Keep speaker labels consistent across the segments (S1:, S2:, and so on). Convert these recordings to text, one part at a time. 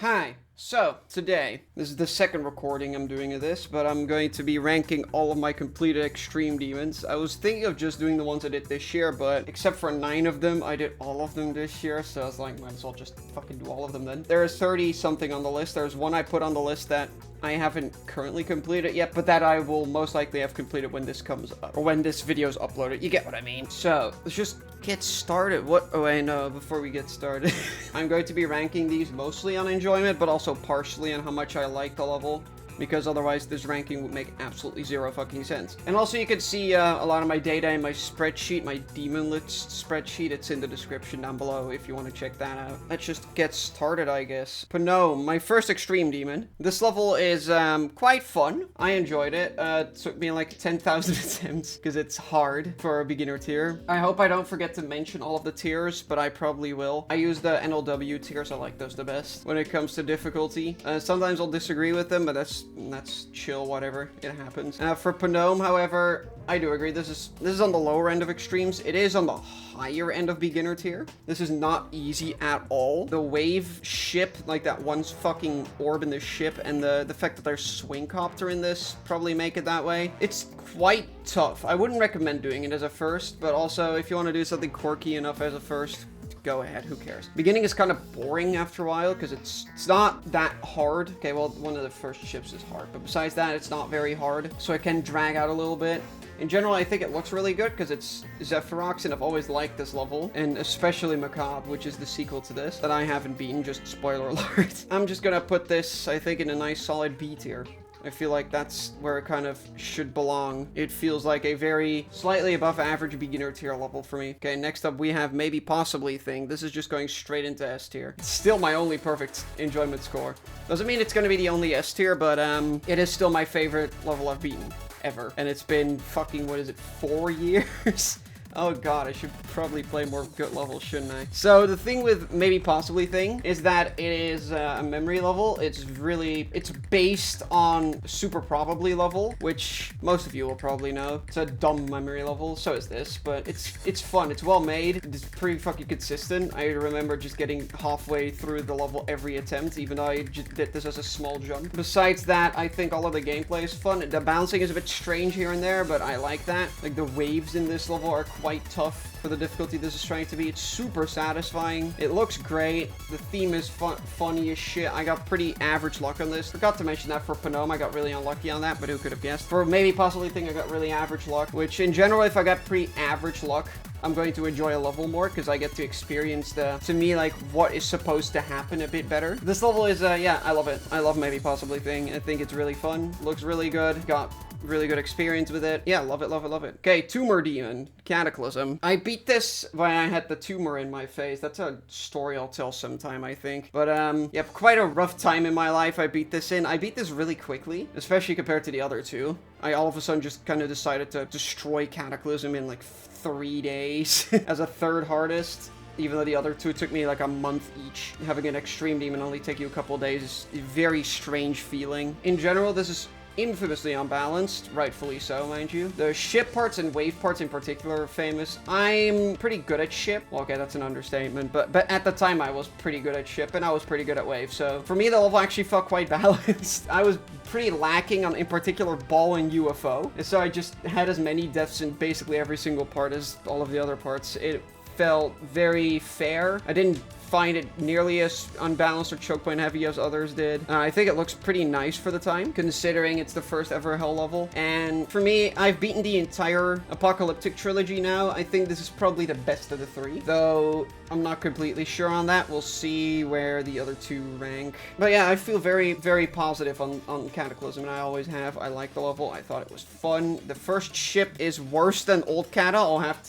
S1: Hi. So, today, this is the second recording I'm doing of this, but I'm going to be ranking all of my completed extreme demons. I was thinking of just doing the ones I did this year, but except for 9 of them, I did all of them this year, so I was like, might as well just fucking do all of them then. There's 30 something on the list. There's one I put on the list that I haven't currently completed yet, but that I will most likely have completed when this comes up, or when this video is uploaded. You get what I mean. So, let's just get started. Oh, wait, no, before we get started, I'm going to be ranking these mostly on enjoyment, but also partially on how much I like the level, because otherwise this ranking would make absolutely zero fucking sense. And also you can see a lot of my data in my spreadsheet, my demon list spreadsheet. It's in the description down below if you want to check that out. Let's just get started, I guess. Panome, my first extreme demon. This level is quite fun. I enjoyed it. It took me like 10,000 attempts because it's hard for a beginner tier. I hope I don't forget to mention all of the tiers, but I probably will. I use the NLW tiers. I like those the best when it comes to difficulty. Sometimes I'll disagree with them, but that's chill, whatever, it happens. For Panome, however, I do agree, this is on the lower end of extremes. It is on the higher end of beginner tier. This is not easy at all. The wave ship, like that one fucking orb in the ship, and the fact that there's swing copter in this probably make it that way. It's quite tough. I wouldn't recommend doing it as a first, but also if you want to do something quirky enough as a first, go ahead, who cares. Beginning is kind of boring after a while because it's not that hard. Okay, well, one of the first ships is hard, but besides that, it's not very hard, so it can drag out a little bit. In general, I think it looks really good because it's Zephyrox, and I've always liked this level, and especially Macabre, which is the sequel to this, that I haven't beaten, just spoiler alert. I'm just gonna put this, I think, in a nice solid B tier. I feel like that's where it kind of should belong. It feels like a very slightly above average beginner tier level for me. Okay, next up we have Maybe Possibly thing. This is just going straight into S tier. It's still my only perfect enjoyment score. Doesn't mean it's going to be the only S tier, but it is still my favorite level I've beaten ever. And it's been fucking, what is it, 4 years? Oh god, I should probably play more good levels, shouldn't I? So the thing with Maybe Possibly thing is that it is a memory level. It's based on Super Probably level, which most of you will probably know. It's a dumb memory level, so is this, but it's fun. It's well made. It's pretty fucking consistent. I remember just getting halfway through the level every attempt, even though I just did this as a small jump. Besides that, I think all of the gameplay is fun. The bouncing is a bit strange here and there, but I like that. Like, the waves in this level are quite tough for the difficulty this is trying to be. It's super satisfying. It looks great. The theme is funny as shit. I got pretty average luck on this. Forgot to mention that for Panome, I got really unlucky on that, but who could have guessed? For Maybe Possibly thing, I got really average luck, which in general, if I got pretty average luck, I'm going to enjoy a level more because I get to experience to me, like, what is supposed to happen a bit better. This level is, yeah, I love it. I love Maybe Possibly thing. I think it's really fun. Looks really good. Got really good experience with it. Yeah, love it, love it, love it. Okay, Tumor Demon, Cataclysm. I beat this when I had the tumor in my face. That's a story I'll tell sometime, I think. But, yeah, quite a rough time in my life I beat this in. I beat this really quickly, especially compared to the other two. I all of a sudden just kind of decided to destroy Cataclysm in, like, 3 days as a third hardest. Even though the other two took me like a month each. Having an extreme demon only take you a couple of days is a very strange feeling. In general, this is infamously unbalanced, rightfully so, mind you. The ship parts and wave parts in particular are famous. I'm pretty good at ship. Well, okay, that's an understatement, but at the time I was pretty good at ship and I was pretty good at wave, so for me the level actually felt quite balanced. I was pretty lacking on, in particular, ball and UFO, and so I just had as many deaths in basically every single part as all of the other parts. It felt very fair. I didn't find it nearly as unbalanced or choke point heavy as others did. I think it looks pretty nice for the time, considering it's the first ever hell level. And for me, I've beaten the entire Apocalyptic trilogy now. I think this is probably the best of the 3, though I'm not completely sure on that. We'll see where the other 2 rank. But yeah, I feel very, very positive on Cataclysm, and I always have. I like the level. I thought it was fun. The first ship is worse than Old Cata. I'll have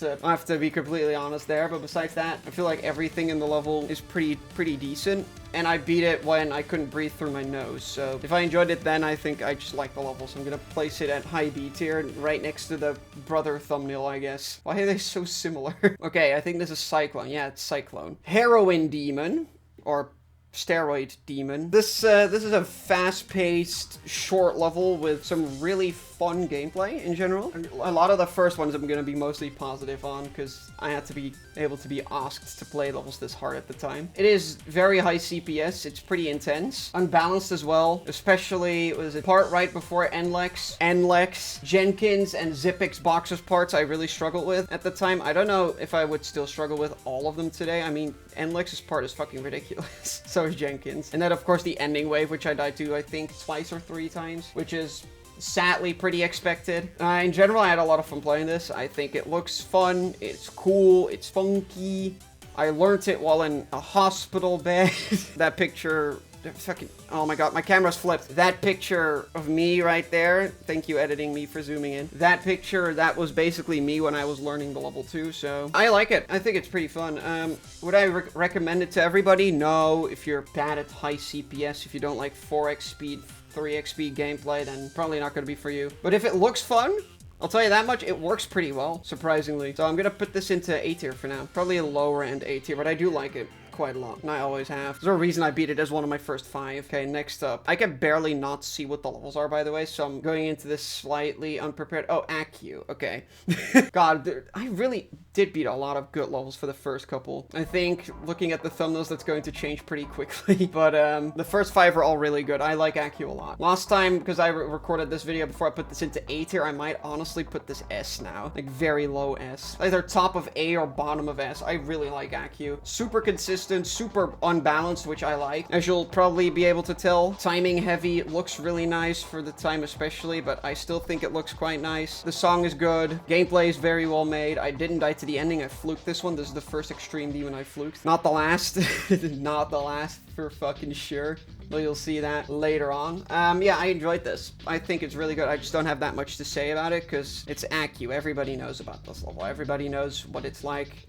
S1: to be completely honest there. But besides that, I feel like everything in the level is pretty decent, and I beat it when I couldn't breathe through my nose, so if I enjoyed it then, I think I just like the level, so I'm gonna place it at high B tier, right next to the brother thumbnail, I guess. Why are they so similar? Okay, I think this is Cyclone. Yeah, it's Cyclone. Heroin Demon, or steroid demon. This is a fast-paced, short level with some really fun gameplay in general. A lot of the first ones I'm gonna be mostly positive on because I had to be able to be asked to play levels this hard at the time. It is very high CPS. It's pretty intense, unbalanced as well. Especially was it part right before Nlex, Jenkins, and Zippix boxes parts I really struggled with at the time. I don't know if I would still struggle with all of them today. I mean, Nlex's part is fucking ridiculous. So is Jenkins. And then of course the ending wave, which I died to I think twice or 3 times, which is sadly pretty expected. In general, I had a lot of fun playing this. I think it looks fun, it's cool, it's funky. I learnt it while in a hospital bed. That picture, fucking, oh my god, my camera's flipped. That picture of me right there, thank you editing me for zooming in. That picture, that was basically me when I was learning the level 2, so I like it. I think it's pretty fun. Would I recommend it to everybody? No. If you're bad at high CPS, if you don't like 4x speed, 3x speed gameplay, then probably not going to be for you. But if it looks fun, I'll tell you that much, it works pretty well, surprisingly. So I'm going to put this into A tier for now. Probably a lower end A tier, but I do like it quite a lot, and I always have. There's a reason I beat it as one of my first 5. Okay, next up. I can barely not see what the levels are, by the way, so I'm going into this slightly unprepared. Oh, ACU. Okay. God, I really did beat a lot of good levels for the first couple. I think, looking at the thumbnails, that's going to change pretty quickly, but the first 5 are all really good. I like ACU a lot. Last time, because I recorded this video before I put this into A tier, I might honestly put this S now. Like, very low S. Either top of A or bottom of S. I really like ACU. Super consistent, super unbalanced, which I like. As you'll probably be able to tell, timing heavy, looks really nice for the time especially, but I still think it looks quite nice. The song is good. Gameplay is very well made. I didn't die to the ending. I fluked this one. This is the first extreme demon I fluked. Not the last. Not the last for fucking sure. But you'll see that later on. Yeah, I enjoyed this. I think it's really good. I just don't have that much to say about it because it's ACU. Everybody knows about this level. Everybody knows what it's like.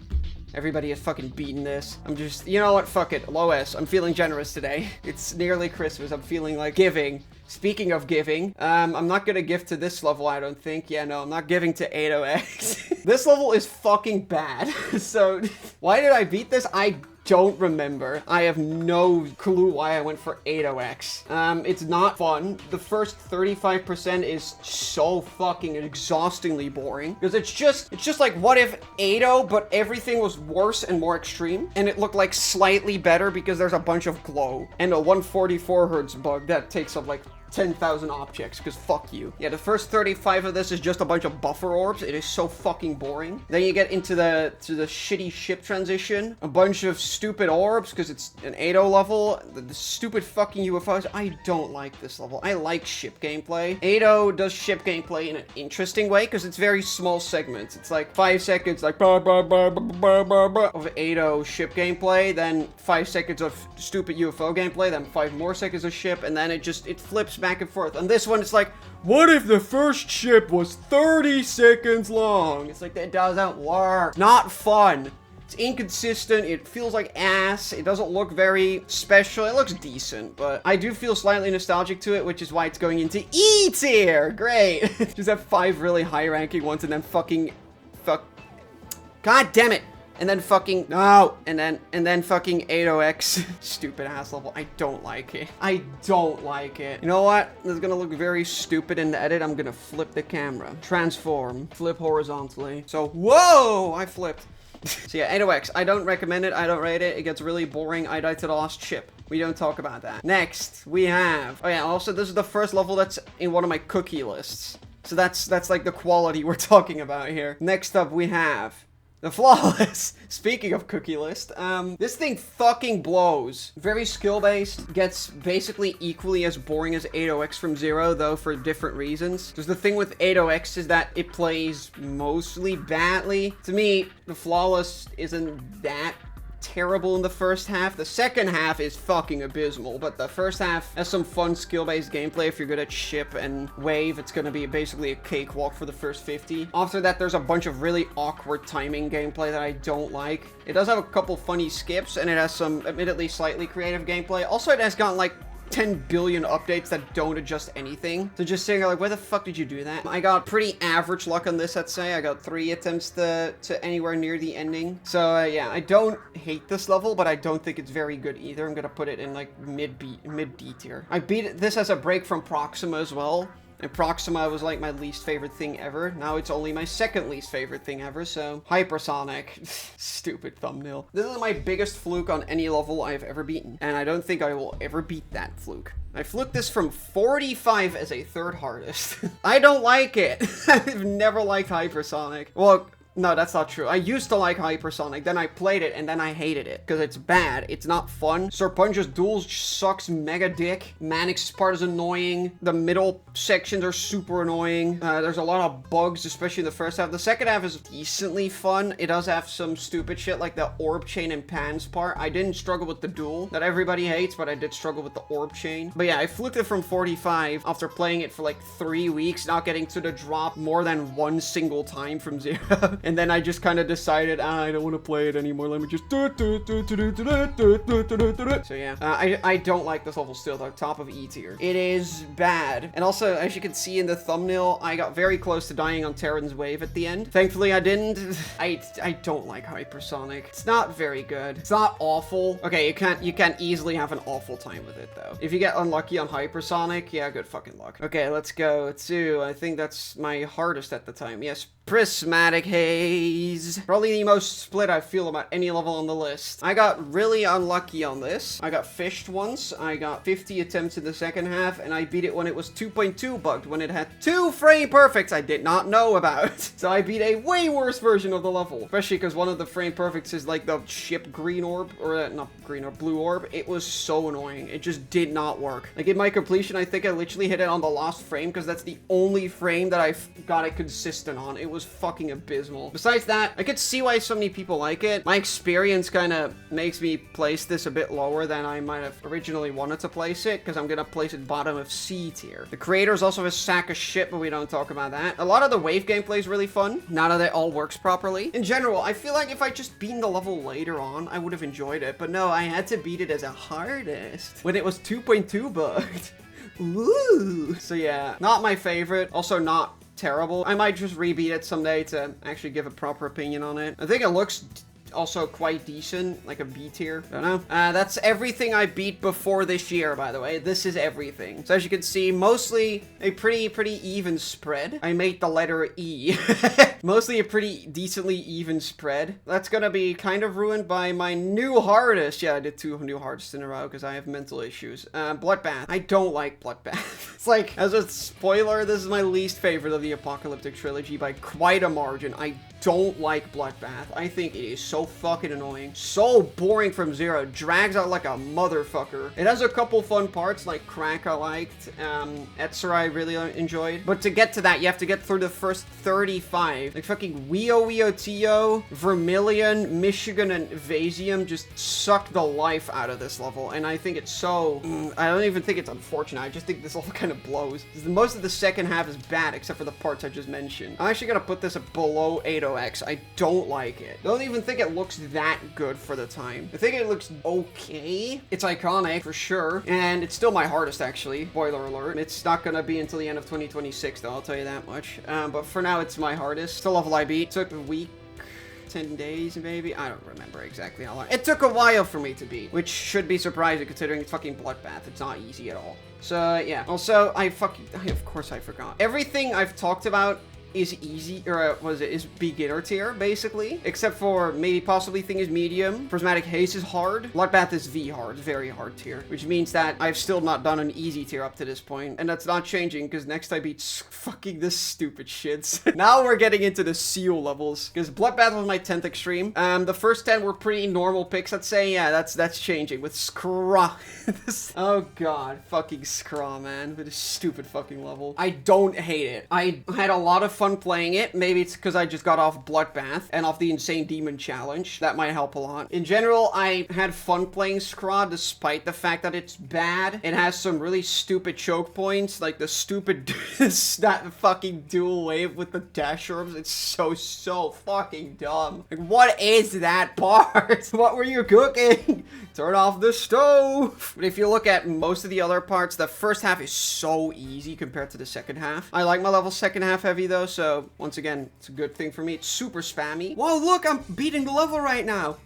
S1: Everybody has fucking beaten this. I'm just, you know what? Fuck it. Low S. I'm feeling generous today. It's nearly Christmas. I'm feeling like giving. Speaking of giving, I'm not gonna give to this level, I don't think. Yeah, no, I'm not giving to 80X. This level is fucking bad. So, why did I beat this? I don't remember. I have no clue why I went for 80X. It's not fun. The first 35% is so fucking exhaustingly boring. Because it's just like, what if 80, but everything was worse and more extreme? And it looked like slightly better because there's a bunch of glow. And a 144 hertz bug that takes up like 10,000 objects, because fuck you. Yeah, the first 35 of this is just a bunch of buffer orbs. It is so fucking boring. Then you get into the shitty ship transition. A bunch of stupid orbs, because it's an 80 level. The stupid fucking UFOs. I don't like this level. I like ship gameplay. 80 does ship gameplay in an interesting way, because it's very small segments. It's like 5 seconds, like of 80 ship gameplay, then 5 seconds of stupid UFO gameplay, then 5 more seconds of ship, and then it flips back and forth. On this one, it's like, what if the first ship was 30 seconds long? It's like, that doesn't work. Not fun. It's inconsistent. It feels like ass. It doesn't look very special. It looks decent, but I do feel slightly nostalgic to it, which is why it's going into E tier. Great. Just have 5 really high ranking ones and then God damn it. And then fucking, no, and then fucking 80X. Stupid ass level. I don't like it. I don't like it. You know what? This is gonna look very stupid in the edit. I'm gonna flip the camera. Transform. Flip horizontally. So, whoa! I flipped. So yeah, 80X. I don't recommend it. I don't rate it. It gets really boring. I died to the last ship. We don't talk about that. Next, we have, oh yeah, also this is the first level that's in one of my cookie lists. So that's like the quality we're talking about here. Next up, we have the Flawless. Speaking of cookie list, this thing fucking blows. Very skill-based, gets basically equally as boring as 80X from Zero, though for different reasons. Because the thing with 80X is that it plays mostly badly. To me, the Flawless isn't that terrible in the first half. The second half is fucking abysmal, but the first half has some fun skill-based gameplay. If you're good at ship and wave, it's gonna be basically a cakewalk for the first 50. After that, there's a bunch of really awkward timing gameplay that I don't like. It does have a couple funny skips, and it has some admittedly slightly creative gameplay. Also, it has gotten like 10 billion updates that don't adjust anything. So just saying, like, why the fuck did you do that? I got pretty average luck on this, I'd say. I got 3 attempts to anywhere near the ending. So yeah, I don't hate this level, but I don't think it's very good either. I'm gonna put it in like mid D tier. I beat this as a break from Proxima as well. And Proxima was like my least favorite thing ever. Now it's only my second least favorite thing ever, so Hypersonic. Stupid thumbnail. This is my biggest fluke on any level I've ever beaten, and I don't think I will ever beat that fluke. I fluked this from 45 as a third hardest. I don't like it. I've never liked Hypersonic. Well, no, that's not true. I used to like Hypersonic, then I played it, and then I hated it. Because it's bad, it's not fun. Serpunja's duels sucks mega dick. Manx's part is annoying. The middle sections are super annoying. There's a lot of bugs, especially in the first half. The second half is decently fun. It does have some stupid shit, like the orb chain and Pan's part. I didn't struggle with the duel that everybody hates, but I did struggle with the orb chain. But yeah, I fluked it from 45 after playing it for like 3 weeks, not getting to the drop more than one single time from 0. And then I just kind of decided, I don't want to play it anymore. Let me just So yeah, I don't like this level still, though. Top of E tier. It is bad. And also, as you can see in the thumbnail, I got very close to dying on Terran's wave at the end. Thankfully, I didn't. I don't like Hypersonic. It's not very good. It's not awful. Okay, you can't easily have an awful time with it, though. If you get unlucky on Hypersonic, yeah, good fucking luck. Okay, let's go to, I think that's my hardest at the time. Yes, Prismatic Haze. Probably the most split I feel about any level on the list. I got really unlucky on this. I got fished once. I got 50 attempts in the second half, and I beat it when it was 2.2 bugged, when it had 2 frame perfects I did not know about. So I beat a way worse version of the level. Especially because one of the frame perfects is like the ship green orb, or not green orb, blue orb. It was so annoying. It just did not work. Like in my completion, I think I literally hit it on the last frame because that's the only frame that I've got it consistent on. It was fucking abysmal. Besides that, I could see why so many people like it. My experience kind of makes me place this a bit lower than I might have originally wanted to place it, because I'm gonna place it bottom of C tier. The creator's also a sack of shit, but we don't talk about that. A lot of the wave gameplay is really fun, now that it all works properly. In general, I feel like if I just beaten the level later on, I would have enjoyed it, but no, I had to beat it as a hardest when it was 2.2 bugged. Ooh. So yeah, not my favorite. Also not terrible. I might just rebeat it someday to actually give a proper opinion on it. I think it looks also quite decent, like a B tier. Don't know. That's everything I beat before this year, by the way. This is everything. So as you can see, mostly a pretty even spread. I made the letter E. Mostly a pretty decently even spread. That's gonna be kind of ruined by my new hardest. Yeah, I did 2 new hardests in a row because I have mental issues. Bloodbath. I don't like Bloodbath. It's like, as a spoiler, this is my least favorite of the Apocalyptic Trilogy by quite a margin. I don't like Bloodbath. I think it is so fucking annoying. So boring from 0. Drags out like a motherfucker. It has a couple fun parts, like Crack I liked. Etzer I really enjoyed. But to get to that, you have to get through the first 35. Like fucking Wio, Vermilion, Michigan, and Vasium just sucked the life out of this level. And I think it's so... I don't even think it's unfortunate. I just think this level kind of blows. Most of the second half is bad, except for the parts I just mentioned. I'm actually gonna put this at below 808. I don't like it. I don't even think it looks that good for the time. I think it looks okay. It's iconic for sure, and it's still my hardest actually. Spoiler alert. It's not gonna be until the end of 2026 though, I'll tell you that much. But for now, it's my hardest. It's a level I beat. Took a week. 10 days maybe? I don't remember exactly how long. It took a while for me to beat, which should be surprising considering it's fucking Bloodbath. It's not easy at all. So yeah. Also, of course I forgot. Everything I've talked about is easy, or is beginner tier, basically. Except for maybe possibly thing is medium. Prismatic Haze is hard. Bloodbath is V hard, very hard tier. Which means that I've still not done an easy tier up to this point. And that's not changing, because next I beat fucking this stupid shits. Now we're getting into the seal levels. Because Bloodbath was my 10th extreme. The first 10 were pretty normal picks, I'd say. Yeah, that's changing with Scraw. Oh god, fucking Scraw, man. With this stupid fucking level. I don't hate it. I had a lot of fun fun playing it. Maybe it's because I just got off Bloodbath and off the Insane Demon Challenge. That might help a lot. In general, I had fun playing Scraw despite the fact that it's bad. It has some really stupid choke points, like the stupid that fucking dual wave with the dash orbs. It's so fucking dumb. Like, what is that part? What were you cooking? Turn off the stove. But if you look at most of the other parts, the first half is so easy compared to the second half. I like my level second half heavy though, so once again, it's a good thing for me. It's super spammy. Whoa, look, I'm beating the level right now.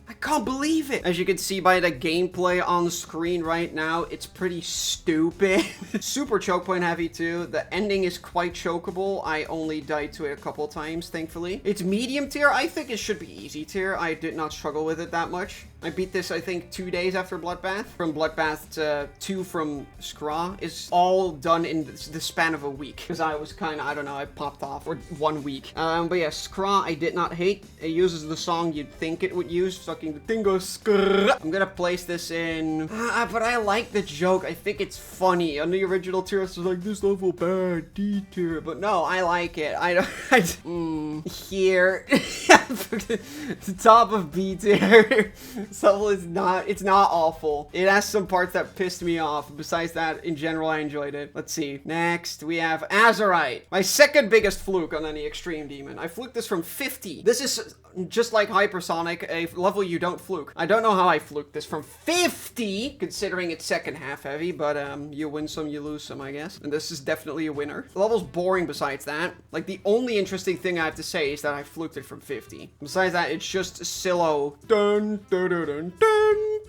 S1: I can't believe it. As you can see by the gameplay on the screen right now, it's pretty stupid. Super choke point heavy too. The ending is quite chokeable. I only died to it a couple times, thankfully. It's medium tier. I think it should be easy tier. I did not struggle with it that much. I beat this, I think, 2 days after Bloodbath. From Bloodbath to 2 from Scraw is all done in the span of a week. Because I was kind of, I don't know, I popped off for 1 week. But yeah, Scraw I did not hate. It uses the song you'd think it would use. Fucking the thing goes skrrr. I'm gonna place this in... but I like the joke. I think it's funny. On the original tier, it's like, this level bad, D tier. But no, I like it. I don't... here. The top of B tier. This level is not, it's not awful. It has some parts that pissed me off. Besides that, in general, I enjoyed it. Let's see. Next, we have Azerite. My second biggest fluke on any Extreme Demon. I fluked this from 50. This is just like Hypersonic, a level you don't fluke. I don't know how I fluked this from 50, considering it's second half heavy, but you win some, you lose some, I guess. And this is definitely a winner. The level's boring besides that. Like, the only interesting thing I have to say is that I fluked it from 50. Besides that, it's just Silo. Dun, dun, dun, dun,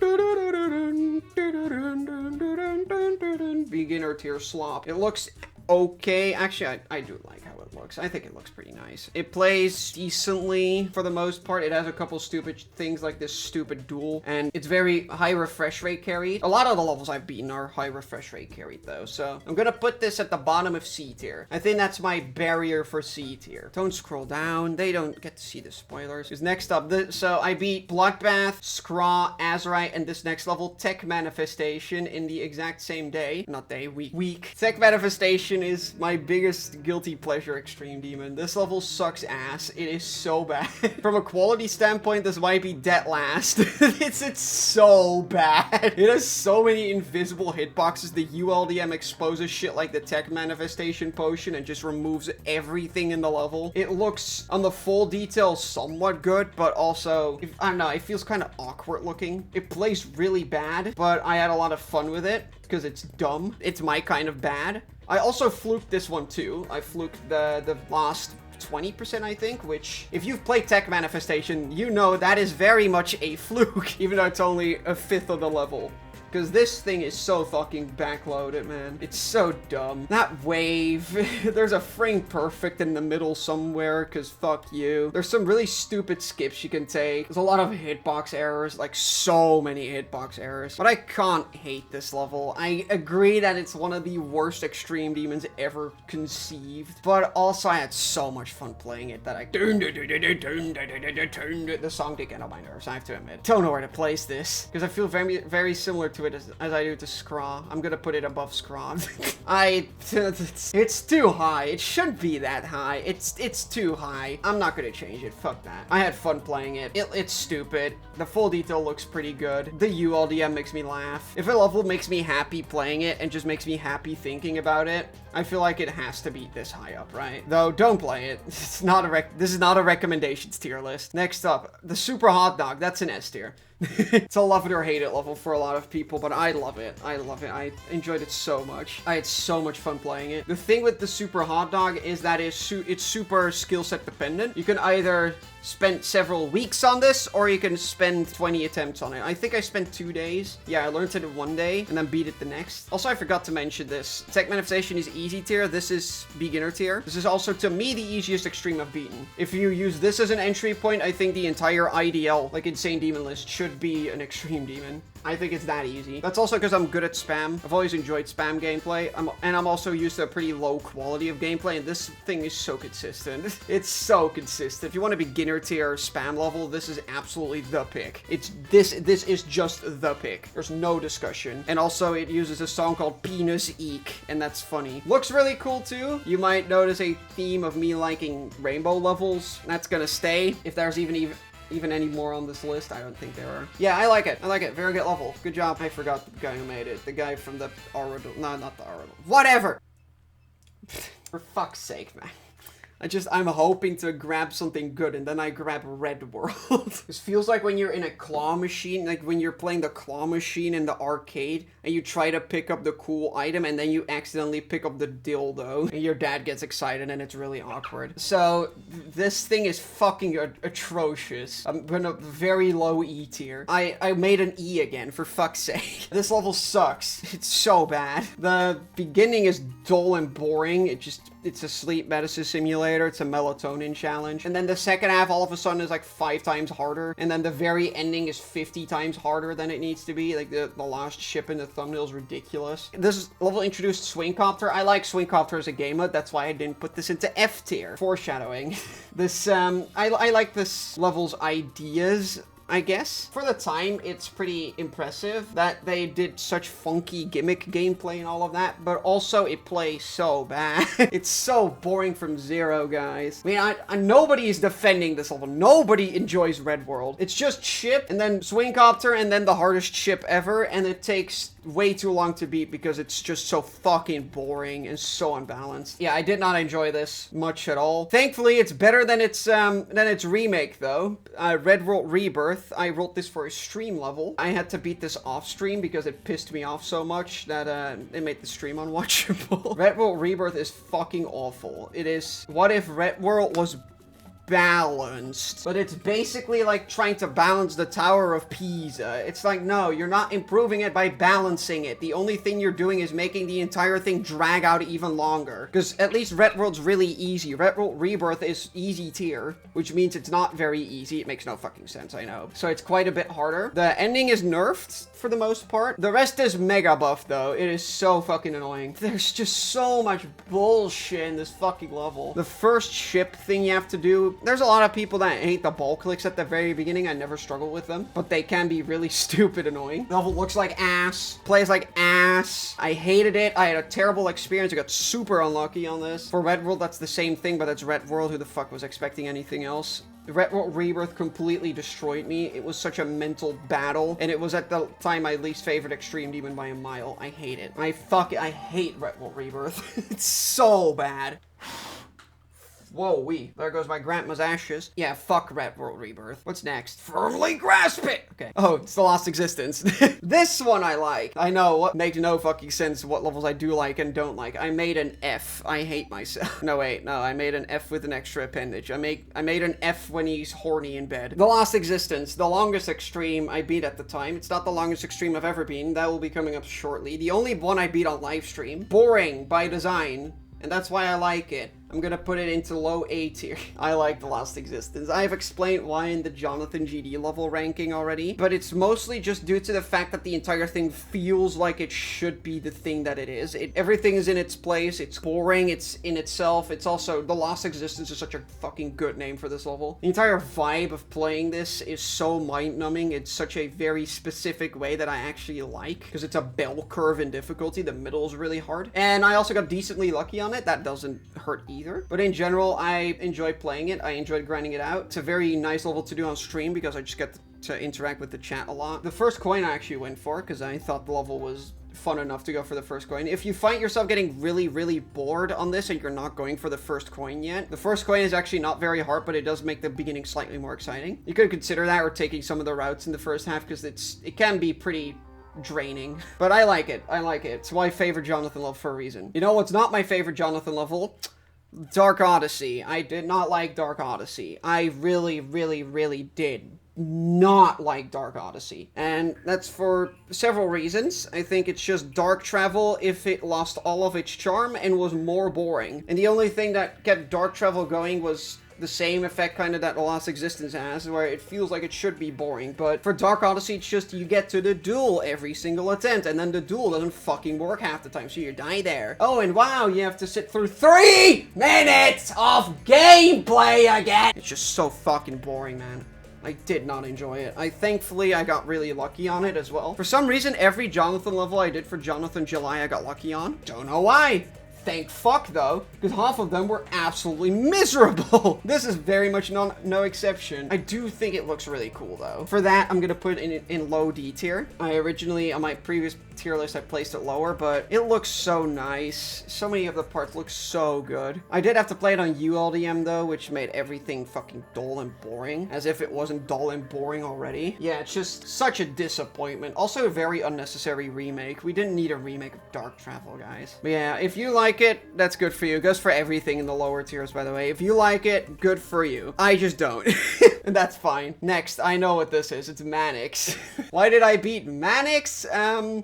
S1: dun, dun, dun, dun, dun, dun, beginner tier slop. It looks okay. Actually, I do like how it looks. I think it looks pretty nice. It plays decently for the most part. It has a couple stupid things like this stupid duel, and it's very high refresh rate carried. A lot of the levels I've beaten are high refresh rate carried though, so I'm gonna put this at the bottom of C tier. I think that's my barrier for C tier. Don't scroll down. They don't get to see the spoilers. Because next up, so I beat Bloodbath, Scraw, Azerite, and this next level, Tech Manifestation, in the exact same day. Not day, week. Tech Manifestation is my biggest guilty pleasure Extreme Demon. This level sucks ass. It is so bad. From a quality standpoint, this might be dead last. It's so bad. It has so many invisible hitboxes. The ULDM exposes shit like the Tech Manifestation potion and just removes everything in the level. It looks, on the full detail, somewhat good, but also, I don't know, it feels kind of awkward looking. It plays really bad, but I had a lot of fun with it because it's dumb. It's my kind of bad. I also fluked this one too. I fluked the last 20%, I think, which, if you've played Tech Manifestation, you know that is very much a fluke, even though it's only a fifth of the level. Because this thing is so fucking backloaded, man. It's so dumb. That wave. There's a frame perfect in the middle somewhere, because fuck you. There's some really stupid skips you can take. There's a lot of hitbox errors, like so many hitbox errors. But I can't hate this level. I agree that it's one of the worst Extreme Demons ever conceived. But also, I had so much fun playing it that the song did get on my nerves, I have to admit. Don't know where to place this, because I feel very, very similar to it as I do to Scraw. I'm gonna put it above Scraw. It's too high. It shouldn't be that high. It's too high. I'm not gonna change it. Fuck that. I had fun playing it. It's stupid. The full detail looks pretty good. The ULDM makes me laugh. If a level makes me happy playing it and just makes me happy thinking about it, I feel like it has to be this high up, right? Though, don't play it. It's not this is not a recommendations tier list. Next up, the Super Hot Dog. That's an S tier. It's a love it or hate it level for a lot of people, but I love it. I love it. I enjoyed it so much. I had so much fun playing it. The thing with the Super Hot Dog is that it's super skill set dependent. You can either spend several weeks on this, or you can spend 20 attempts on it. I think I spent 2 days. Yeah, I learned it in 1 day, and then beat it the next. Also, I forgot to mention this. Tech Manifestation is easy tier. This is beginner tier. This is also, to me, the easiest Extreme I've beaten. If you use this as an entry point, I think the entire IDL, like Insane Demon list, should should be an extreme demon. I think it's that easy. That's also because I'm good at spam. I've always enjoyed spam gameplay. I'm also used to a pretty low quality of gameplay, and this thing is so consistent. It's so consistent. If you want a beginner tier spam level, this is absolutely the pick. This is just the pick. There's no discussion. And also, it uses a song called Penis Eek, and that's funny. Looks really cool too. You might notice a theme of me liking rainbow levels. That's gonna stay. If there's even any more on this list, I don't think there are. Yeah, I like it. I like it. Very good level. Good job. I forgot the guy who made it. The guy from the Oradol. No, not the Oradol. Whatever! For fuck's sake, man. I'm hoping to grab something good, and then I grab Red World. This feels like when you're in a claw machine, like when you're playing the claw machine in the arcade, and you try to pick up the cool item, and then you accidentally pick up the dildo, and your dad gets excited, and it's really awkward. So, this thing is fucking atrocious. I'm gonna very low E tier. I made an E again, for fuck's sake. This level sucks. It's so bad. The beginning is dull and boring. It's a sleep medicine simulator. It's a melatonin challenge. And then the second half all of a sudden is like 5 times harder. And then the very ending is 50 times harder than it needs to be. Like the last ship in the thumbnail is ridiculous. This level introduced Swingcopter. I like Swingcopter as a game mode. That's why I didn't put this into F tier. Foreshadowing. I like this level's ideas, I guess. For the time, it's pretty impressive that they did such funky gimmick gameplay and all of that, but also it plays so bad. It's so boring from zero, guys. I mean, nobody is defending this level. Nobody enjoys Red World. It's just ship, and then Swingcopter, and then the hardest ship ever, and it takes way too long to beat because it's just so fucking boring and so unbalanced. Yeah, I did not enjoy this much at all. Thankfully, it's better than its remake, though. Red World Rebirth. I wrote this for a stream level. I had to beat this off stream because it pissed me off so much that it made the stream unwatchable. Red World Rebirth is fucking awful. It is. What if Red World was balanced? But it's basically like trying to balance the Tower of Pisa. It's like, no, you're not improving it by balancing it. The only thing you're doing is making the entire thing drag out even longer. Because at least Red World's really easy. Red World Rebirth is easy tier, which means it's not very easy. It makes no fucking sense, I know. So it's quite a bit harder. The ending is nerfed for the most part. The rest is mega buff, though. It is so fucking annoying. There's just so much bullshit in this fucking level. The first ship thing you have to do, there's a lot of people that hate the ball clicks at the very beginning. I never struggle with them, but they can be really stupid annoying. The level looks like ass, plays like ass. I hated it. I had a terrible experience. I got super unlucky on this. For Red World, that's the same thing, but it's Red World. Who the fuck was expecting anything else? Red World Rebirth completely destroyed me. It was such a mental battle, and it was at the time my least favorite extreme demon by a mile. I hate it. I hate Red World Rebirth. It's so bad. Whoa, there goes my grandma's ashes. Yeah, fuck Red World Rebirth. What's next? Firmly grasp it! Okay. Oh, it's the Lost Existence. This one I like. I know, what makes no fucking sense what levels I do like and don't like. I made an F. I hate myself. No, wait, no, I made an F with an extra appendage. I made an F when he's horny in bed. The Lost Existence, the longest extreme I beat at the time. It's not the longest extreme I've ever been. That will be coming up shortly. The only one I beat on live stream. Boring by design. And that's why I like it. I'm gonna put it into low A tier. I like The Lost Existence. I've explained why in the Jonathan GD level ranking already, but it's mostly just due to the fact that the entire thing feels like it should be the thing that it is. Everything is in its place, it's boring, it's in itself, it's also, The Lost Existence is such a fucking good name for this level. The entire vibe of playing this is so mind-numbing, it's such a very specific way that I actually like, because it's a bell curve in difficulty, the middle is really hard. And I also got decently lucky on it, that doesn't hurt either. But in general, I enjoy playing it. I enjoyed grinding it out. It's a very nice level to do on stream because I just get to interact with the chat a lot. The first coin I actually went for because I thought the level was fun enough to go for the first coin. If you find yourself getting really, really bored on this and you're not going for the first coin yet, the first coin is actually not very hard, but it does make the beginning slightly more exciting. You could consider that or taking some of the routes in the first half because it can be pretty draining. But I like it. I like it. It's my favorite Jonathan level for a reason. You know what's not my favorite Jonathan level? Dark Odyssey. I did not like Dark Odyssey. I really, really, really did not like Dark Odyssey. And that's for several reasons. I think it's just dark travel if it lost all of its charm and was more boring. And the only thing that kept dark travel going was the same effect kind of that The Lost Existence has, where it feels like it should be boring. But for Dark Odyssey, it's just you get to the duel every single attempt, and then the duel doesn't fucking work half the time, so you die there. Oh, and wow, you have to sit through 3 minutes of gameplay again! It's just so fucking boring, man. I did not enjoy it. Thankfully, I got really lucky on it as well. For some reason, every Jonathan level I did for Jonathan July, I got lucky on. Don't know why. Thank fuck, though, because half of them were absolutely miserable. This is very much no exception. I do think it looks really cool, though. For that, I'm gonna put it in low D tier. I originally, on my previous tier list, I placed it lower, but it looks so nice. So many of the parts look so good. I did have to play it on ULDM, though, which made everything fucking dull and boring, as if it wasn't dull and boring already. Yeah, it's just such a disappointment. Also, a very unnecessary remake. We didn't need a remake of Dark Travel, guys. But yeah, if you like it, that's good for you. It goes for everything in the lower tiers, by the way. If you like it, good for you. I just don't. And that's fine. Next, I know what this is. It's Manx. Why did I beat Manx?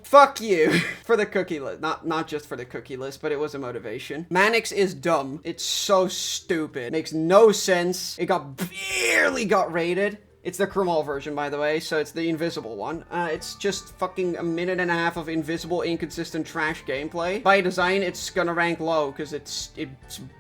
S1: Fuck you. For the cookie list. Not just for the cookie list, but it was a motivation. Manx is dumb. It's so stupid. Makes no sense. It barely got rated. It's the Krumel version, by the way, so it's the invisible one. It's just fucking a minute and a half of invisible, inconsistent trash gameplay. By design, it's gonna rank low, because it's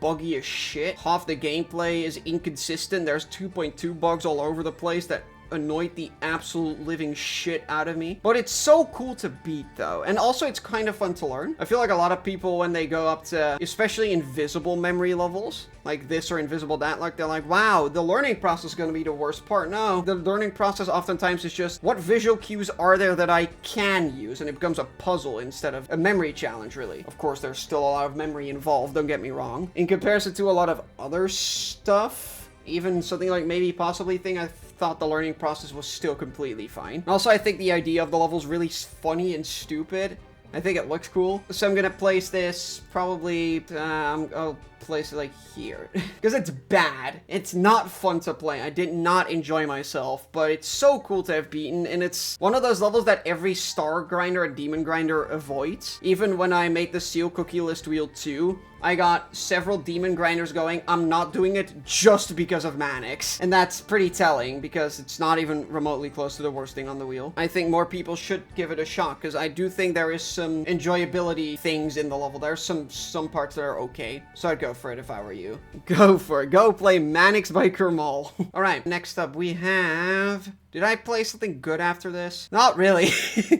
S1: buggy as shit. Half the gameplay is inconsistent. There's 2.2 bugs all over the place that annoyed the absolute living shit out of me. But it's so cool to beat, though. And also, it's kind of fun to learn. I feel like a lot of people, when they go up to, especially invisible memory levels, like this or invisible that, like, they're like, wow, the learning process is going to be the worst part. No, the learning process oftentimes is just, what visual cues are there that I can use? And it becomes a puzzle instead of a memory challenge, really. Of course, there's still a lot of memory involved, don't get me wrong. In comparison to a lot of other stuff, even something like maybe possibly thing, I thought the learning process was still completely fine. Also, I think the idea of the level is really funny and stupid. I think it looks cool. So I'm gonna place this probably, I'll place it like here. Because it's bad. It's not fun to play. I did not enjoy myself, but it's so cool to have beaten, and it's one of those levels that every star grinder and demon grinder avoids. Even when I made the Seal Cookie List Wheel 2, I got several demon grinders going. I'm not doing it just because of Manx. And that's pretty telling, because it's not even remotely close to the worst thing on the wheel. I think more people should give it a shot, because I do think there is some enjoyability things in the level. There's some parts that are okay. So I'd go for it if I were you. Go for it. Go play Manx by Kermal. Alright, next up we have... Did I play something good after this? Not really.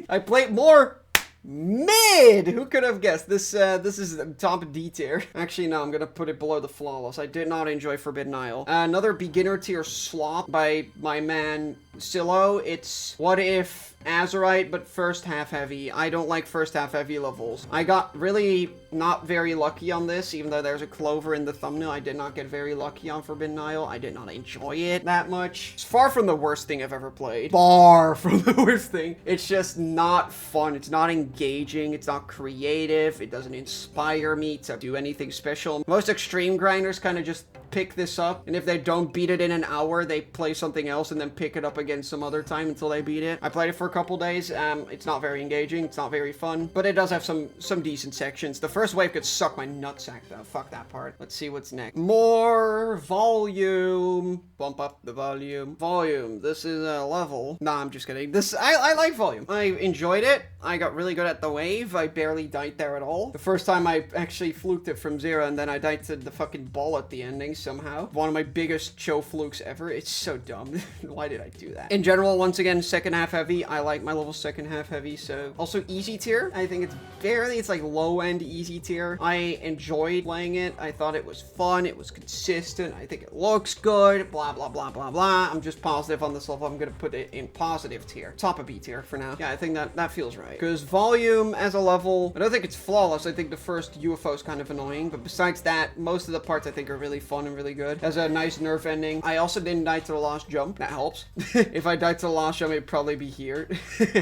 S1: I played more... mid! Who could have guessed? This is the top D tier. Actually, no, I'm gonna put it below the flawless. I did not enjoy Forbidden Isle. Another beginner tier slop by my man Silo. It's what if Azerite, but first half heavy. I don't like first half heavy levels. I got really not very lucky on this, even though there's a clover in the thumbnail. I did not get very lucky on Forbidden Isle. I did not enjoy it that much. It's far from the worst thing I've ever played. Far from the worst thing. It's just not fun. It's not engaging. It's not creative. It doesn't inspire me to do anything special. Most extreme grinders kind of just pick this up, and if they don't beat it in an hour, they play something else and then pick it up again some other time until they beat it. I played it for a couple days. It's not very engaging. It's not very fun, but it does have some decent sections. The first wave could suck my nutsack, though. Fuck that part. Let's see what's next. More volume. Bump up the volume. Volume. This is a level. Nah, I'm just kidding. I like volume. I enjoyed it. I got really good at the wave. I barely died there at all. The first time I actually fluked it from 0, and then I died to the fucking ball at the ending somehow. One of my biggest show flukes ever. It's so dumb. Why did I do that? In general, once again, second half heavy. I like my level second half heavy, so... Also, easy tier. I think it's like low-end easy tier. I enjoyed playing it. I thought it was fun. It was consistent. I think it looks good. Blah, blah, blah, blah, blah. I'm just positive on this level. I'm gonna put it in positive tier. Top of B tier for now. Yeah, I think that feels right. Because volume as a level, I don't think it's flawless. I think the first UFO is kind of annoying, but besides that, most of the parts I think are really fun and really good. Has a nice nerf ending. I also didn't die to the last jump. That helps. If I died to the last jump, it'd probably be here.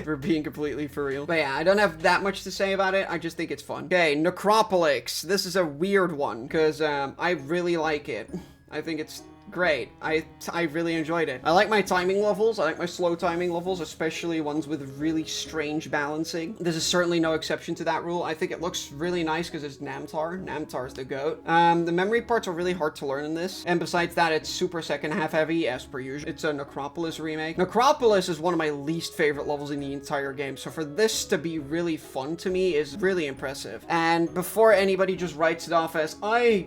S1: For being completely for real. But yeah, I don't have that much to say about it. I just think it's fun. Okay, Necropolis. This is a weird one, because I really like it. I think it's great. I really enjoyed it. I like my timing levels. I like my slow timing levels, especially ones with really strange balancing. This is certainly no exception to that rule. I think it looks really nice because it's Namtar. Namtar's the goat. The memory parts are really hard to learn in this. And besides that, it's super second half heavy as per usual. It's a Necropolis remake. Necropolis is one of my least favorite levels in the entire game. So for this to be really fun to me is really impressive. And before anybody just writes it off as, I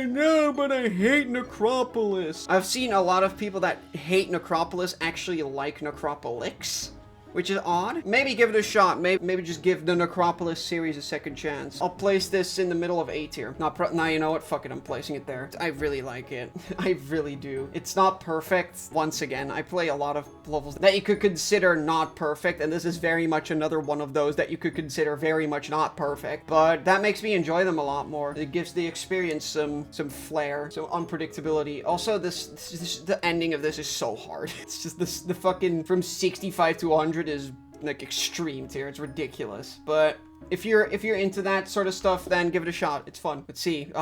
S1: know, but I hate Necropolis. I've seen a lot of people that hate Necropolis actually like Necropolix, which is odd. Maybe give it a shot. Maybe just give the Necropolis series a second chance. I'll place this in the middle of A tier. Now you know what? Fuck it, I'm placing it there. I really like it. I really do. It's not perfect. Once again, I play a lot of levels that you could consider not perfect, and this is very much another one of those that you could consider very much not perfect. But that makes me enjoy them a lot more. It gives the experience some flair, some unpredictability. Also, the ending of this is so hard. It's just the fucking from 65 to 100 is like extreme tier. It's ridiculous. But if you're into that sort of stuff, then give it a shot. It's fun. Let's see. There.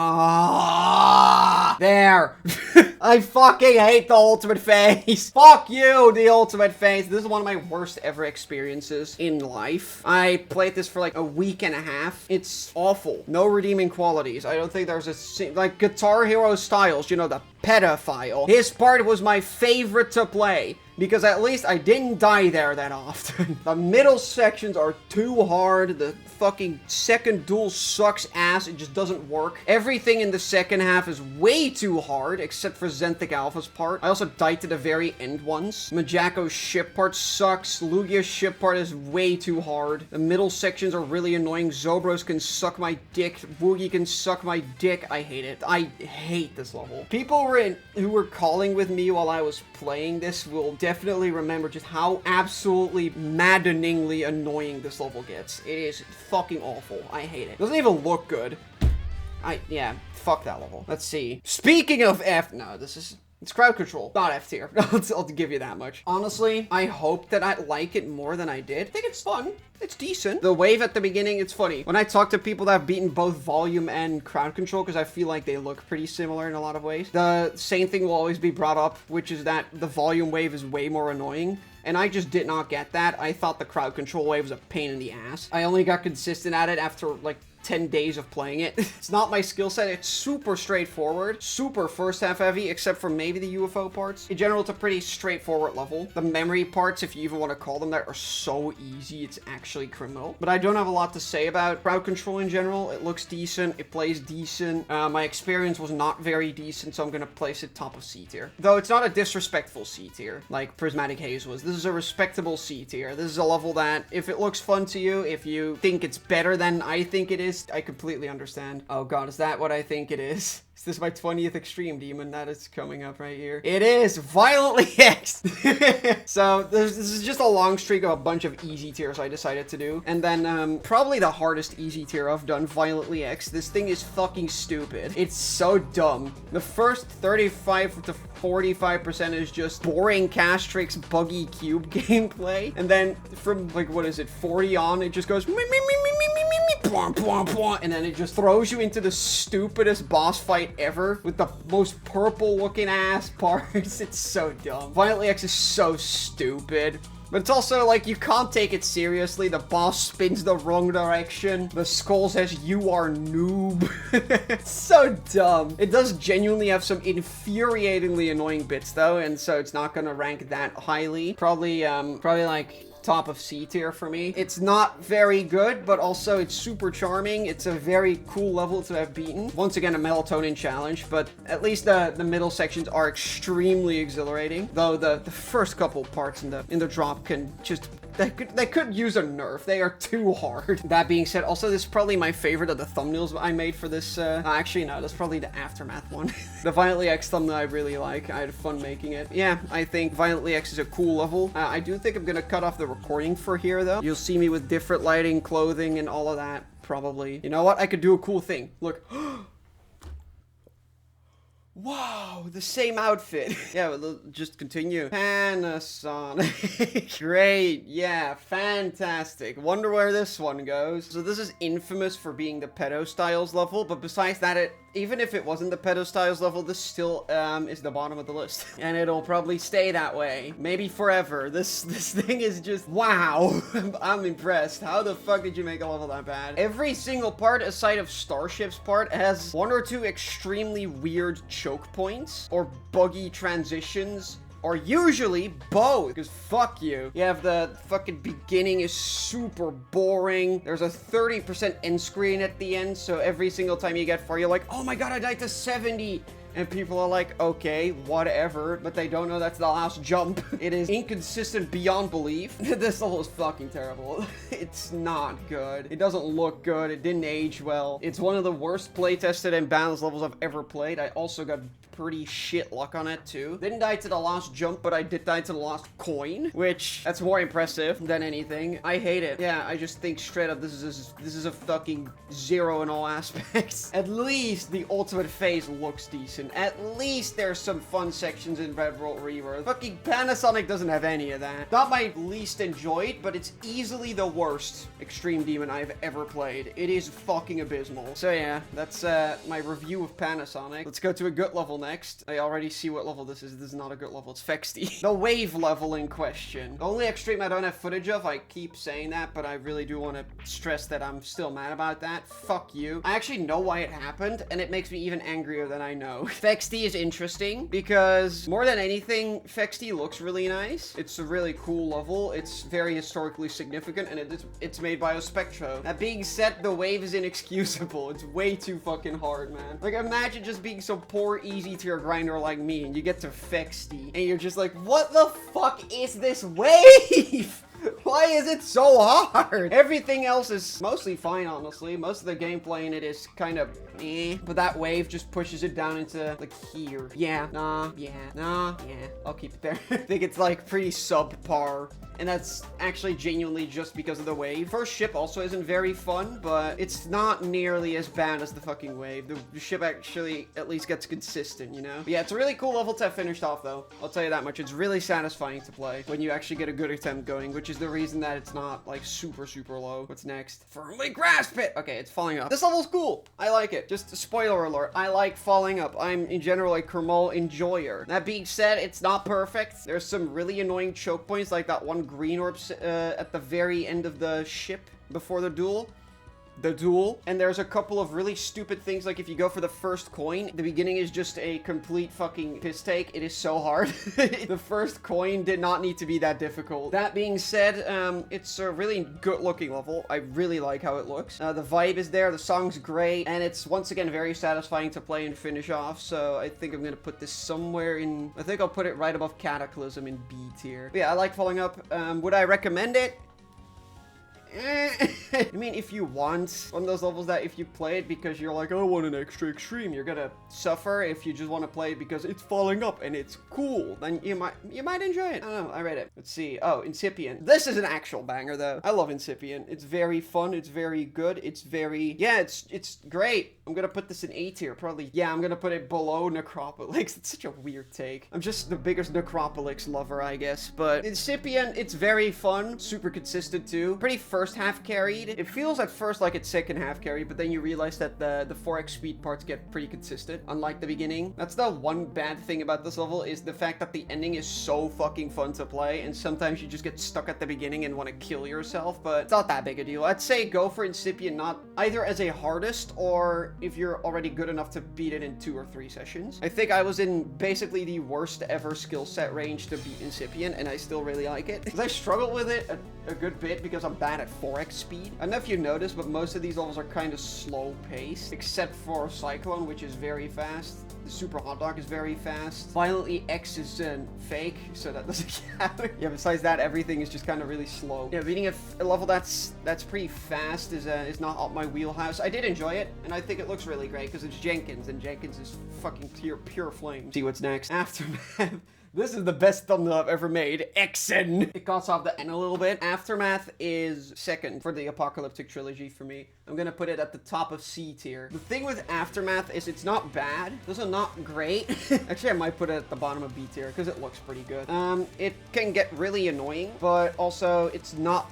S1: I fucking hate the ultimate phase. Fuck you, the ultimate phase. This is one of my worst ever experiences in life. I played this for like a week and a half. It's awful. No redeeming qualities. I don't think there's like Guitar Hero Styles, you know, the pedophile. His part was my favorite to play, because at least I didn't die there that often. The middle sections are too hard. The fucking second duel sucks ass. It just doesn't work. Everything in the second half is way too hard, except for Zenthic Alpha's part. I also died to the very end ones. Majako's ship part sucks. Lugia's ship part is way too hard. The middle sections are really annoying. Zobros can suck my dick. Woogie can suck my dick. I hate it. I hate this level. People who were calling with me while I was playing this will definitely remember just how absolutely maddeningly annoying this level gets. It is fucking awful. I hate it. Doesn't even look good. Yeah, fuck that level. Let's see. Speaking of it's crowd control, not F tier. I'll give you that much. Honestly, I hope that I like it more than I did. I think it's fun. It's decent. The wave at the beginning, it's funny. When I talk to people that have beaten both volume and crowd control, because I feel like they look pretty similar in a lot of ways, the same thing will always be brought up, which is that the volume wave is way more annoying. And I just did not get that. I thought the crowd control wave was a pain in the ass. I only got consistent at it after like 10 days of playing it. It's not my skill set. It's super straightforward, super first half heavy, except for maybe the UFO parts. In general, it's a pretty straightforward level. The memory parts, if you even want to call them that, are so easy. It's actually criminal. But I don't have a lot to say about crowd control in general. It looks decent. It plays decent. My experience was not very decent, so I'm going to place it top of C tier. Though it's not a disrespectful C tier like Prismatic Haze was. This is a respectable C tier. This is a level that, if it looks fun to you, if you think it's better than I think it is, I completely understand. Oh god, is that what I think it is? Is this my 20th extreme demon that is coming up right here? It is violently hexed. So this is just a long streak of a bunch of easy tiers I decided to do. And then probably the hardest easy tier I've done, violently hexed. This thing is fucking stupid. It's so dumb. The first 35 to 45% is just boring Castrix buggy cube gameplay. And then from like, what is it, 40 on, it just goes and then it just throws you into the stupidest boss fight ever with the most purple looking ass parts. It's so dumb. Violently X is so stupid. But it's also like, you can't take it seriously. The boss spins the wrong direction. The skull says, "You are noob." It's so dumb. It does genuinely have some infuriatingly annoying bits though, and so it's not gonna rank that highly. Probably like top of C tier for me. It's not very good, but also it's super charming. It's a very cool level to have beaten. Once again, a melatonin challenge, but at least the middle sections are extremely exhilarating. Though the first couple parts in the drop can just, they could use a nerf. They are too hard. That being said, also this is probably my favorite of the thumbnails I made for this. Actually, no, that's probably the Aftermath one. The Violently X thumbnail I really like. I had fun making it. Yeah, I think Violently X is a cool level. I do think I'm gonna cut off the recording for here though. You'll see me with different lighting, clothing, and all of that, probably. You know what? I could do a cool thing. Look. Wow, the same outfit. Yeah, we'll just continue. Panasonic. Great, yeah, fantastic. Wonder where this one goes. So this is infamous for being the pedo styles level, but besides that, even if it wasn't the pedo styles level, this still is the bottom of the list. And it'll probably stay that way. Maybe forever. This thing is just, wow. I'm impressed. How the fuck did you make a level that bad? Every single part, aside of Starship's part, has one or two extremely weird choke points or buggy transitions. Or usually both, because fuck you. You have the fucking beginning is super boring. There's a 30% end screen at the end, so every single time you get far, you're like, oh my god, I died to 70. And people are like, okay, whatever, but they don't know that's the last jump. It is inconsistent beyond belief. This level is fucking terrible. It's not good. It doesn't look good. It didn't age well. It's one of the worst playtested and balanced levels I've ever played. I also got pretty shit luck on it too. Didn't die to the last jump, but I did die to the last coin, which that's more impressive than anything. I hate it. Yeah, I just think straight up this is a fucking 0 in all aspects. At least the ultimate phase looks decent. At least there's some fun sections in World Rebirth. Fucking Panasonic doesn't have any of that. Not my least enjoyed, but it's easily the worst Extreme Demon I've ever played. It is fucking abysmal. So yeah, that's my review of Panasonic. Let's go to a good level next. I already see what level this is. This is not a good level. It's Fexty. The wave level in question. The only Extreme I don't have footage of. I keep saying that, but I really do want to stress that I'm still mad about that. Fuck you. I actually know why it happened, and it makes me even angrier than I know. Fexty is interesting because more than anything, Fexty looks really nice. It's a really cool level. It's very historically significant, and it's made by a Spectro. That being said, the wave is inexcusable. It's way too fucking hard, man. Like, imagine just being some poor, easy tier grinder like me, and you get to Fexty, and you're just like, what the fuck is this wave? Why is it so hard? Everything else is mostly fine, honestly. Most of the gameplay in it is kind of eh. But that wave just pushes it down into, like, here. Yeah, nah, yeah, nah, yeah. I'll keep it there. I think it's, like, pretty subpar. And that's actually genuinely just because of the wave. First ship also isn't very fun, but it's not nearly as bad as the fucking wave. The ship actually at least gets consistent, you know? But yeah, it's a really cool level to have finished off, though. I'll tell you that much. It's really satisfying to play when you actually get a good attempt going, which is the reason that it's not, like, super, super low. What's next? Firmly grasp it! Okay, it's falling up. This level's cool. I like it. Just a spoiler alert. I like falling up. I'm, in general, a Kermal enjoyer. That being said, it's not perfect. There's some really annoying choke points, like that one green orb at the very end of the ship before the duel. And there's a couple of really stupid things, like if you go for the first coin, the beginning is just a complete fucking piss take. It is so hard. The first coin did not need to be that difficult. That being said, it's a really good looking level. I really like how it looks. The vibe is there, the song's great, and it's once again very satisfying to play and finish off, so I think I'm gonna put this somewhere in, I think I'll put it right above Cataclysm in B tier. But yeah, I like Falling Up. Would I recommend it? I mean, if you want one of those levels that if you play it because you're like, oh, I want an extra extreme, you're gonna suffer. If you just want to play it because it's falling up and it's cool, then you might enjoy it. I don't know, I read it. Let's see. Oh, Incipient. This is an actual banger, though. I love Incipient. It's very fun. It's very good. It's very, yeah, it's great. I'm gonna put this in A tier, probably. Yeah, I'm gonna put it below Necropolis. It's such a weird take. I'm just the biggest Necropolis lover, I guess. But Incipient, it's very fun, super consistent too. Pretty first half carried. It feels at first like it's second half carried, but then you realize that the 4x speed parts get pretty consistent, unlike the beginning. That's the one bad thing about this level, is the fact that the ending is so fucking fun to play, and sometimes you just get stuck at the beginning and want to kill yourself, but it's not that big a deal. I'd say go for Incipient, not either as a hardest or if you're already good enough to beat it in 2 or 3 sessions. I think I was in basically the worst ever skill set range to beat Incipient, and I still really like it. Because I struggle with it a good bit because I'm bad at 4x speed. I don't know if you noticed, but most of these levels are kind of slow paced, except for Cyclone, which is very fast. The Super Hot Dog is very fast. Violently X is fake, so that doesn't count. Yeah, besides that, everything is just kind of really slow. Yeah, beating a level that's pretty fast is not up my wheelhouse. I did enjoy it, and I think it looks really great because it's Jenkins, and Jenkins is fucking pure flame. See what's next. Aftermath. This is the best thumbnail I've ever made. Exen. It cuts off the N a little bit. Aftermath is second for the Apocalyptic Trilogy for me. I'm gonna put it at the top of C tier. The thing with Aftermath is it's not bad. Those are not great. Actually, I might put it at the bottom of B tier because it looks pretty good. It can get really annoying, but also it's not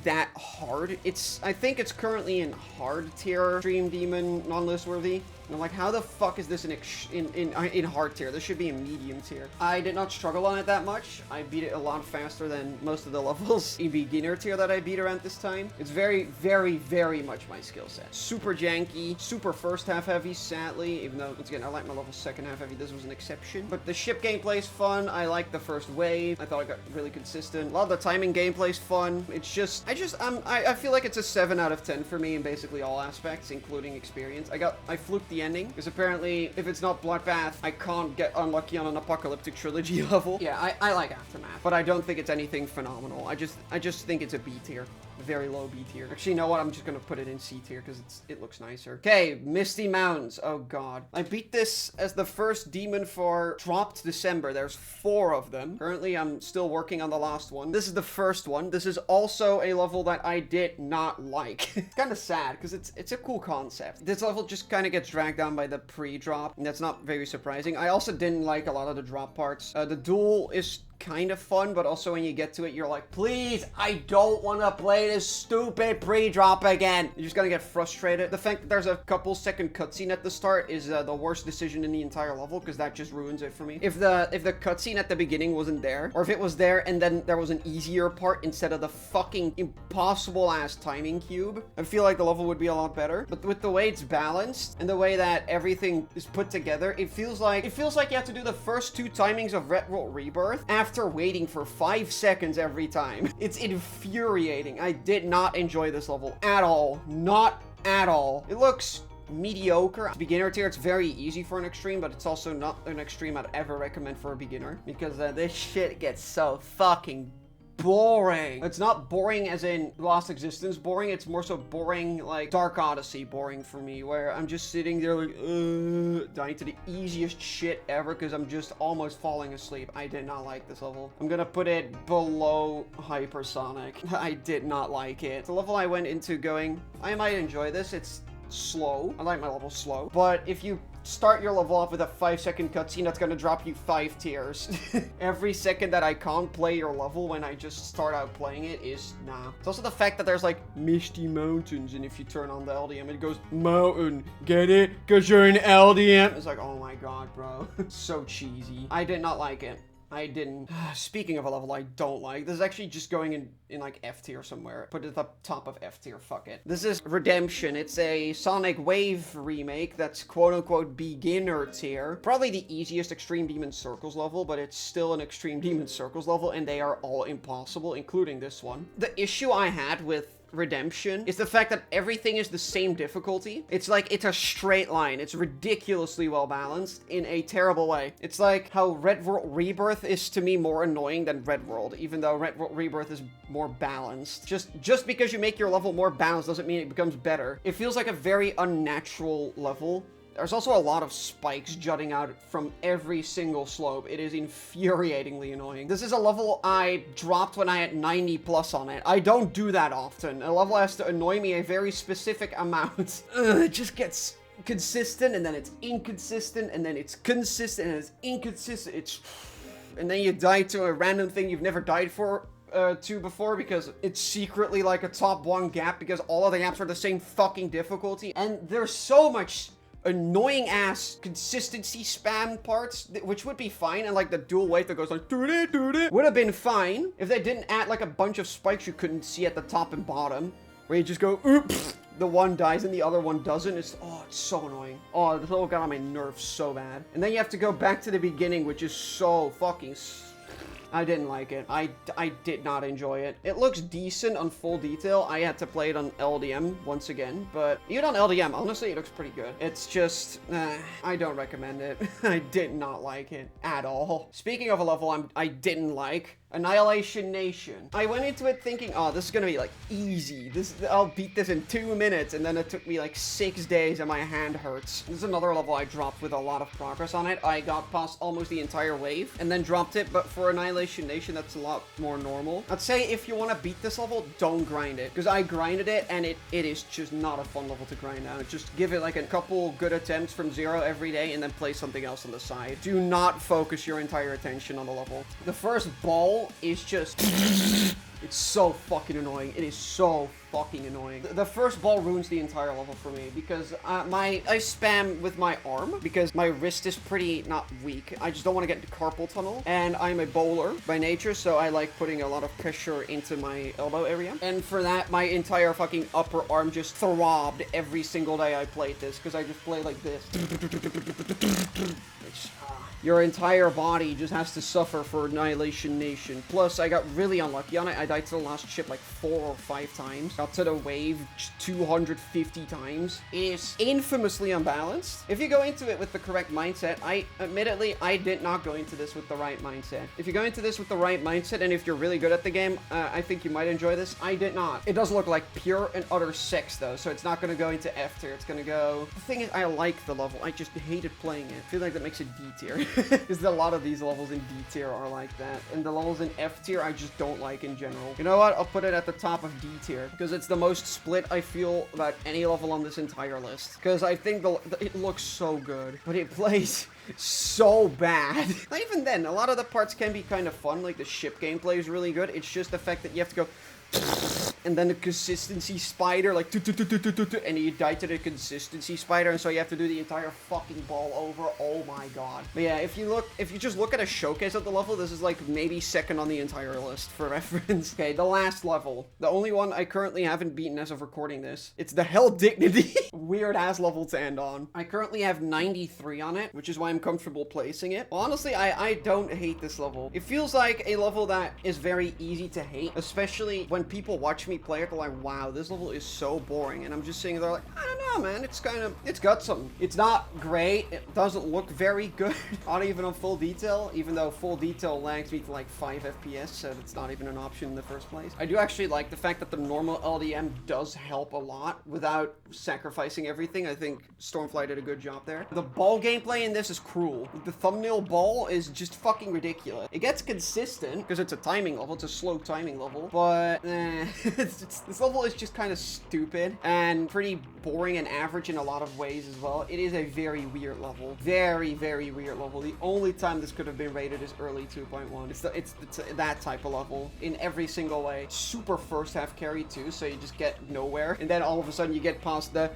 S1: that hard. I think it's currently in hard tier. Extreme Demon, non-list worthy. And I'm like, how the fuck is this in hard tier? This should be in medium tier. I did not struggle on it that much. I beat it a lot faster than most of the levels in beginner tier that I beat around this time. It's very, very, very much my skill set. Super janky, super first half heavy, sadly, even though, once again, I like my level second half heavy. This was an exception. But the ship gameplay is fun. I like the first wave. I thought it got really consistent. A lot of the timing gameplay is fun. It's just, I feel like it's a 7 out of 10 for me in basically all aspects, including experience. I fluked the ending, because apparently if it's not Bloodbath, I can't get unlucky on an Apocalyptic Trilogy level. Yeah, I like Aftermath, but I don't think it's anything phenomenal. I just think it's a B tier. Very low B tier. Actually, you know what? I'm just gonna put it in C tier because it looks nicer. Okay, Misty Mountains. Oh god. I beat this as the first demon for dropped December. There's 4 of them. Currently, I'm still working on the last one. This is the first one. This is also a level that I did not like. It's kind of sad because it's a cool concept. This level just kind of gets dragged down by the pre-drop, and that's not very surprising. I also didn't like a lot of the drop parts. The duel is kind of fun, but also when you get to it, you're like, please, I don't want to play this stupid pre-drop again. You're just gonna get frustrated. The fact that there's a couple second cutscene at the start is the worst decision in the entire level, because that just ruins it for me. If the cutscene at the beginning wasn't there, or if it was there and then there was an easier part instead of the fucking impossible ass timing cube, I feel like the level would be a lot better. But with the way it's balanced and the way that everything is put together, it feels like you have to do the first 2 timings of World Rebirth after waiting for 5 seconds every time. It's infuriating. I did not enjoy this level at all. Not at all. It looks mediocre. It's beginner tier. It's very easy for an extreme, but it's also not an extreme I'd ever recommend for a beginner, because this shit gets so fucking boring. It's not boring as in Lost Existence boring, it's more so boring like Dark Odyssey boring for me, where I'm just sitting there like, dying to the easiest shit ever because I'm just almost falling asleep. I did not like this level. I'm gonna put it below Hypersonic. I did not like it. It's a level I went into going, I might enjoy this. It's slow. I like my level slow. But if you start your level off with a 5-second cutscene, that's gonna drop you 5 tiers. Every second that I can't play your level when I just start out playing it is nah. It's also the fact that there's like Misty Mountains, and if you turn on the LDM, it goes mountain. Get it? Cause you're an LDM. It's like, oh my god, bro. So cheesy. I did not like it. I didn't. Speaking of a level I don't like, this is actually just going in like F tier somewhere. Put it at the top of F tier, fuck it. This is Redemption. It's a Sonic Wave remake that's quote-unquote beginner tier. Probably the easiest Extreme Demon Circles level, but it's still an Extreme Demon Circles level, and they are all impossible, including this one. The issue I had with Redemption is the fact that everything is the same difficulty. It's like it's a straight line. It's ridiculously well balanced in a terrible way. It's like how World Rebirth is to me more annoying than Red World, even though World Rebirth is more balanced. Just because you make your level more balanced doesn't mean it becomes better. It feels like a very unnatural level. There's also a lot of spikes jutting out from every single slope. It is infuriatingly annoying. This is a level I dropped when I had 90 plus on it. I don't do that often. A level has to annoy me a very specific amount. It just gets consistent, and then it's inconsistent, and then it's consistent, and it's inconsistent. And then you die to a random thing you've never died to before, because it's secretly like a top 1 gap, because all of the gaps are the same fucking difficulty. And there's so much annoying ass consistency spam parts, which would be fine, and like the dual wave that goes like would have been fine if they didn't add like a bunch of spikes you couldn't see at the top and bottom, where you just go oops, the one dies and the other one doesn't. It's so annoying. Oh, this level got on my nerves so bad. And then you have to go back to the beginning, which is so fucking I didn't like it. I did not enjoy it. It looks decent on full detail. I had to play it on LDM once again, but even on LDM, honestly, it looks pretty good. It's just, I don't recommend it. I did not like it at all. Speaking of a level I didn't like, Annihilation Nation. I went into it thinking, oh, this is gonna be like easy. I'll beat this in 2 minutes, and then it took me like 6 days and my hand hurts. This is another level I dropped with a lot of progress on it. I got past almost the entire wave and then dropped it, but for Annihilation Nation, that's a lot more normal. I'd say if you want to beat this level, don't grind it, because I grinded it and it is just not a fun level to grind out. Just give it like a couple good attempts from 0 every day and then play something else on the side. Do not focus your entire attention on the level. The first ball is just it's so fucking annoying. It is so fucking annoying. The first ball ruins the entire level for me because I spam with my arm because my wrist is pretty not weak. I just don't want to get into carpal tunnel, and I'm a bowler by nature, so I like putting a lot of pressure into my elbow area. And for that, my entire fucking upper arm just throbbed every single day I played this because I just play like this. Your entire body just has to suffer for Annihilation Nation. Plus, I got really unlucky on it. I died to the last chip like 4 or 5 times. Got to the wave 250 times. It is infamously unbalanced. If you go into it with the correct mindset, admittedly, I did not go into this with the right mindset. If you go into this with the right mindset, and if you're really good at the game, I think you might enjoy this. I did not. It does look like pure and utter sex, though, so it's not going to go into F tier. It's going to go... The thing is, I like the level. I just hated playing it. I feel like that makes it D tier. Because a lot of these levels in D tier are like that. And the levels in F tier, I just don't like in general. You know what? I'll put it at the top of D tier. Because it's the most split I feel about any level on this entire list. Because I think it looks so good. But it plays so bad. Not even then. A lot of the parts can be kind of fun. Like the ship gameplay is really good. It's just the fact that you have to go... And then the consistency spider, like, and you die to the consistency spider, and so you have to do the entire fucking ball over. Oh my god. But yeah, if you just look at a showcase of the level, this is like maybe second on the entire list for reference. Okay, the last level. The only one I currently haven't beaten as of recording this. It's the Hell Dignity. Weird ass level to end on. I currently have 93 on it, which is why I'm comfortable placing it. Well, honestly, I don't hate this level. It feels like a level that is very easy to hate, especially when people watch me play it, they're like, wow, this level is so boring. And I'm just sitting there like, I don't know, man. It's got something. It's not great. It doesn't look very good. Not even on full detail, even though full detail lags me to like 5 FPS, so it's not even an option in the first place. I do actually like the fact that the normal LDM does help a lot without sacrificing everything. I think Stormfly did a good job there. The ball gameplay in this is cruel. The thumbnail ball is just fucking ridiculous. It gets consistent because it's a timing level. It's a slow timing level, but this level is just kind of stupid and pretty boring and average in a lot of ways as well. It is a very weird level. Very, very weird level. The only time this could have been rated is early 2.1. It's that type of level in every single way. Super first half carry too, so you just get nowhere. And then all of a sudden you get past the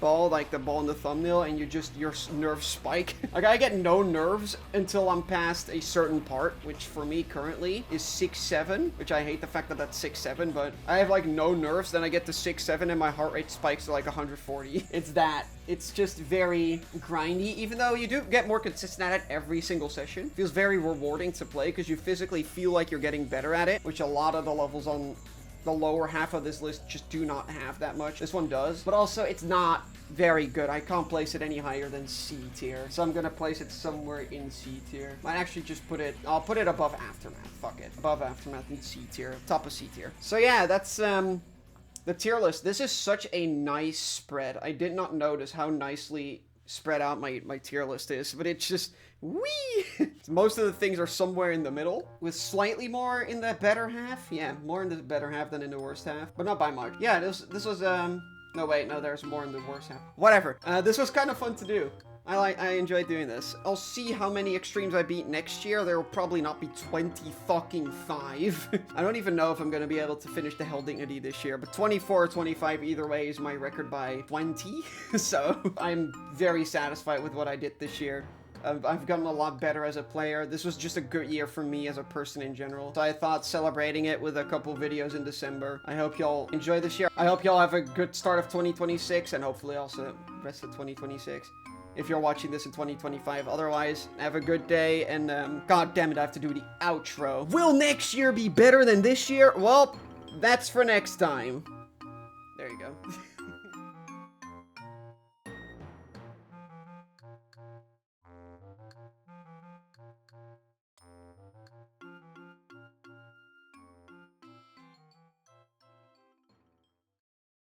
S1: ball, like the ball in the thumbnail, and your nerves spike. Like, I get no nerves until I'm past a certain part, which for me currently is 6-7, which I hate the fact that that's 6-7, but I have like no nerves. Then I get to 6-7 and my heart rate spikes to like 140. It's that. It's just very grindy, even though you do get more consistent at it every single session. It feels very rewarding to play because you physically feel like you're getting better at it, which a lot of the levels on the lower half of this list just do not have that much. This one does, but also it's not very good. I can't place it any higher than C tier, so I'm gonna place it somewhere in C tier. Might actually just I'll put it above Aftermath. Fuck it. Above Aftermath in C tier. Top of C tier. So yeah, that's the tier list. This is such a nice spread. I did not notice how nicely spread out my tier list is, but it's just wee. Most of the things are somewhere in the middle, with slightly more in the better half. Yeah, more in the better half than in the worst half, but not by much. Yeah, this was no wait, no, there's more in the worst half. Whatever. This was kind of fun to do. I enjoyed doing this. I'll see how many extremes I beat next year. There will probably not be 25. I don't even know if I'm going to be able to finish the Hell Dignity this year, but 24 or 25 either way is my record by 20. So I'm very satisfied with what I did this year. I've gotten a lot better as a player. This was just a good year for me as a person in general. So I thought celebrating it with a couple videos in December. I hope y'all enjoy this year. I hope y'all have a good start of 2026 and hopefully also the rest of 2026. if you're watching this in 2025. Otherwise, have a good day, and god damn it, I have to do the outro. Will next year be better than this year? Well, that's for next time. There you go.